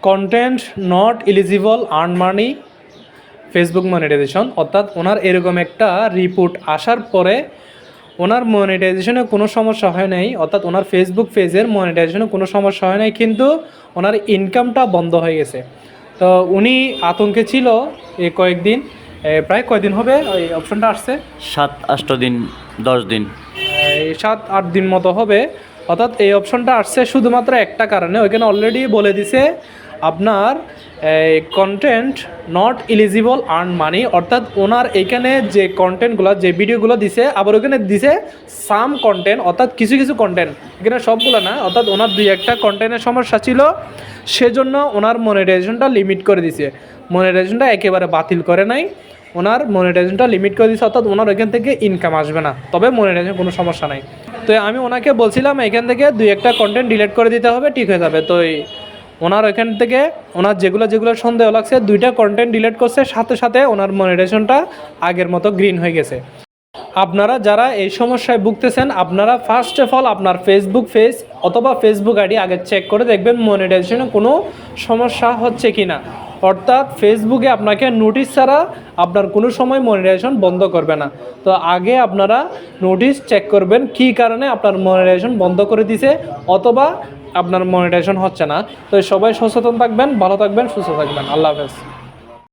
Content not eligible earn money Facebook monetisation, অর্থাৎ ওনার এরকম একটা রিপোর্ট আসার পরে ওনার মনিটাইজেশনে কোনো সমস্যা হয় নাই, অর্থাৎ ওনার ফেসবুক পেজের মনিটাইজেশনে কোনো সমস্যা হয় নাই, কিন্তু ওনার ইনকামটা বন্ধ হয়ে গেছে। তো উনি আতঙ্কে ছিল এই কয়েকদিন, প্রায় কয়দিন হবে ওই অপশনটা আসছে, 7-8 দিন 10 দিন, এই 7-8 দিন মতো হবে। অর্থাৎ এই অপশনটা আসছে শুধুমাত্র একটা কারণে, ওইখানে অলরেডি বলে দিছে আপনার কন্টেন্ট নট এলিজিবল আর্ন মানি, অর্থাৎ ওনার এইখানে যে কন্টেন্টগুলো যে ভিডিওগুলো দিছে, আবার ওখানে দিছে সাম কন্টেন্ট, অর্থাৎ কিছু কিছু কন্টেন্ট, এখানে সবগুলো না, অর্থাৎ ওনার 2-1টা কন্টেন্টের সমস্যা ছিল, সেজন্য ওনার মনিটাইজেশনটা লিমিট করে দিছে। মনিটাইজেশনটা একেবারে বাতিল করে নাই, ওনার মনিটাইজেশনটা লিমিট করে দিচ্ছে, অর্থাৎ ওনার ওইখান থেকে ইনকাম আসবে না, তবে মনিটাইজেশন কোনো সমস্যা নাই। তো আমি ওনাকে বলছিলাম এখান থেকে 2-1টা কন্টেন্ট ডিলিট করে দিতে হবে, ঠিক হয়ে যাবে। তো ওনার ওইখান থেকে ওনার যেগুলো সন্দেহ লাগছে 2টা কন্টেন্ট ডিলিট করছে, সাথে সাথে ওনার মনিটাইজেশনটা আগের মতো গ্রিন হয়ে গেছে। আপনারা যারা এই সমস্যায় ভুগতেছেন, আপনারা ফার্স্ট অফ অল আপনার ফেসবুক পেজ অথবা ফেসবুক আইডি আগে চেক করে দেখবেন মনিটাইজেশনে কোনো সমস্যা হচ্ছে কি না, অর্থাৎ ফেসবুকে আপনাকে নোটিশ ছাড়া আপনার কোনো সময় মনিটাইজেশন বন্ধ করবে না। তো আগে আপনারা নোটিশ চেক করবেন কী কারণে আপনার মনিটাইজেশন বন্ধ করে দিছে অথবা আপনার মনিটাইজেশন হচ্ছে না। তো সবাই সচেতন থাকবেন, ভালো থাকবেন, সুস্থ থাকবেন। আল্লাহ হাফেজ।